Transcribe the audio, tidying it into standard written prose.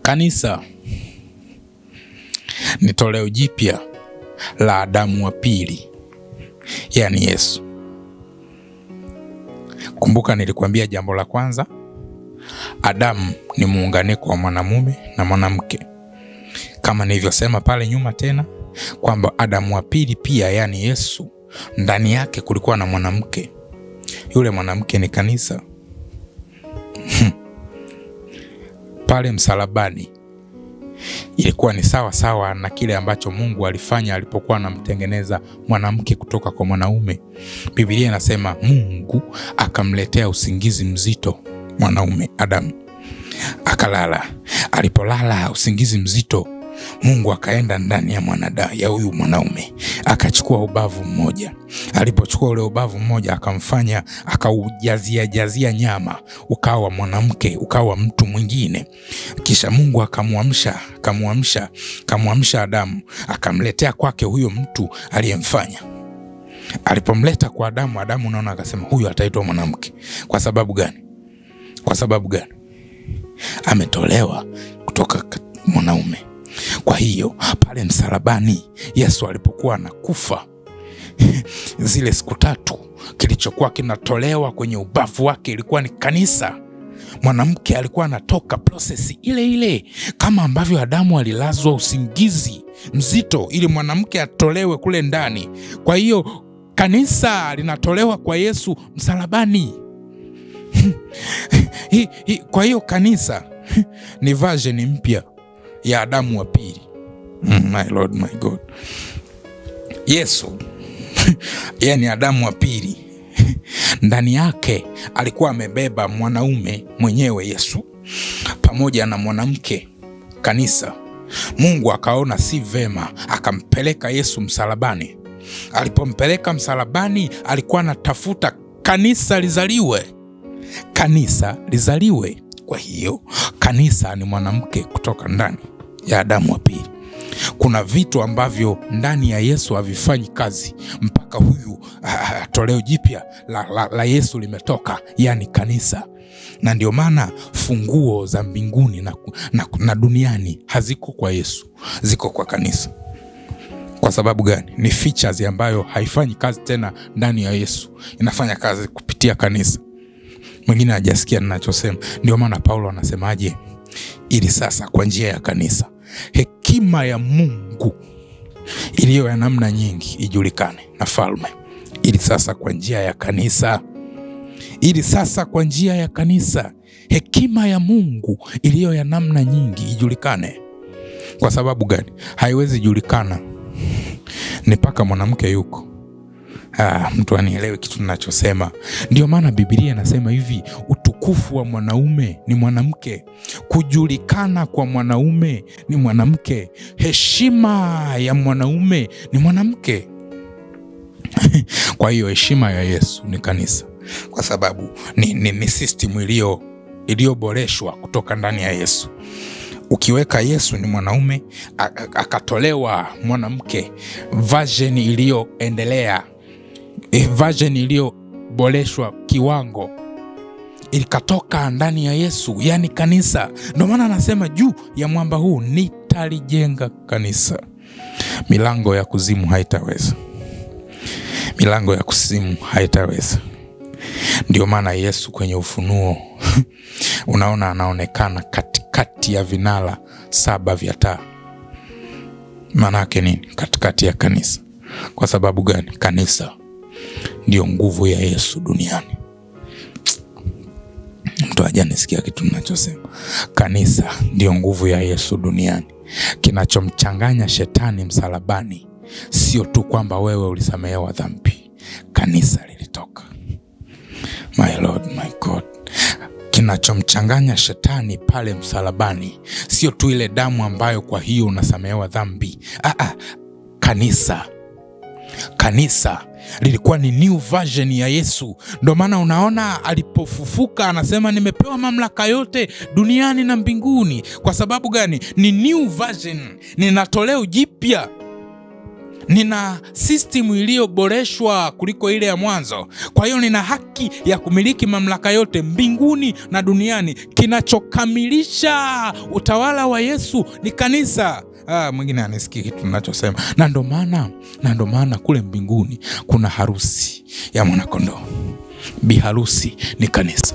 Kanisa ni toleo jipya la Adamu wa pili, yani Yesu. Kumbuka nilikwambia jambo la kwanza, Adamu ni muunganiko wa mwanamume na mwanamke. Kama nilivyosema pale nyuma tena kwamba Adamu wa pili pia, yani Yesu, ndani yake kulikuwa na mwanamke. Yule mwanamke ni kanisa. Pale msalabani ilikuwa ni sawa sawa na kile ambacho Mungu alifanya alipokuwa anamtengeneza mwanamke kutoka kwa mwanaume. Biblia inasema Mungu akamletea usingizi mzito mwanaume Adamu, akalala. Alipolala usingizi mzito, Mungu akaenda ndani ya huyu mwanaume, akachukua ubavu mmoja. Alipochukua ule ubavu mmoja, akamfanya, akaujazia nyama, ukawa mwanamke, ukawa mtu mwingine. Kisha Mungu akamwamsha Adamu, akamletea kwake huyo mtu aliyemfanya. Alipomleta kwa Adamu, unaona, akasema huyu ataitwa mwanamke. Kwa sababu gani? Ametolewa kutoka mwanaume. Kwa hiyo pale msalabani Yesu alipokuwa anakufa zile siku 3, kilichokuwa kinatolewa kwenye ubavu wake ilikuwa ni kanisa. Mwanamke alikuwa anatoka prosesi ile ile kama ambavyo Adamu alilazwa usingizi mzito ili mwanamke atolewe kule ndani. Kwa hiyo kanisa linatolewa kwa Yesu msalabani. Kwa hiyo kanisa ni version mpya ya Adamu wa pili. My Lord, my God. Yesu yani Adamu wa pili, ndani yake alikuwa amebeba mwanaume mwenyewe Yesu pamoja na mwanamke, kanisa. Mungu akaona si vema, akampeleka Yesu msalabani. Alipompeleka msalabani, alikuwa anatafuta kanisa lizaliwe. Kwa hiyo kanisa ni mwanamke kutoka ndani ya Adamu wa pili. Kuna vitu ambavyo ndani ya Yesu havifanyi kazi mpaka huyu toleo jipya la Yesu limetoka, yani kanisa. Na ndio maana funguo za mbinguni na duniani haziko kwa Yesu, ziko kwa kanisa. Kwa sababu gani? Ni features ambayo haifanyi kazi tena ndani ya Yesu, inafanya kazi kupitia kanisa. Mwingine hajasikia ninachosema. Ndio maana Paulo anasemaje? Ili sasa kwa njia ya kanisa hekima ya Mungu iliyo ya namna nyingi ijulikane na falme. Ili sasa kwa njia ya kanisa hekima ya Mungu iliyo ya namna nyingi ijulikane. Kwa sababu gani? Haiwezi julikana ni mpaka mwanamke yuko. Mtu anielewe kitu ninachosema. Ndio maana Biblia inasema hivi, utukufu wa mwanaume ni mwanamke, kujulikana kwa mwanaume ni mwanamke, heshima ya mwanaume ni mwanamke. Kwa hiyo heshima ya Yesu ni kanisa, kwa sababu ni system iliyoboreshwa kutoka ndani ya Yesu. Ukiweka Yesu ni mwanaume, akatolewa mwanamke, version iliyoendelea, version iliyoboreshwa kiwango, ilikatoka ndani ya Yesu, yani kanisa. Ndio maana anasema juu ya mwamba huu nitalijenga kanisa, milango ya kuzimu haitaweza. Ndio maana Yesu kwenye Ufunuo unaona anaonekana katikati ya vinara 7 vya taa. Maana yake nini? Katikati ya kanisa. Kwa sababu gani? Kanisa ndio nguvu ya Yesu duniani. Mtu hajanisikia kitu ninachosema. Kanisa ndio nguvu ya Yesu duniani. Kinachomchanganya shetani msalabani sio tu kwamba wewe ulisamehewa dhambi, kanisa lilitoka. My Lord, my God. Kinachomchanganya shetani pale msalabani sio tu ile damu ambayo kwa hiyo unasamehewa dhambi. Kanisa lilikuwa ni new version ya Yesu. Ndio maana unaona alipofufuka anasema nimepewa mamlaka yote duniani na mbinguni. Kwa sababu gani? Ni new version, ni toleo jipya nina system iliyoboreshwa kuliko ile ya mwanzo. Kwa hiyo nina haki ya kumiliki mamlaka yote mbinguni na duniani. Kinachokamilisha utawala wa Yesu ni kanisa. Mwingine anisikii kitu ninachosema. Na ndo maana kule mbinguni kuna harusi ya mwanakondoo. Biharusi ni kanisa.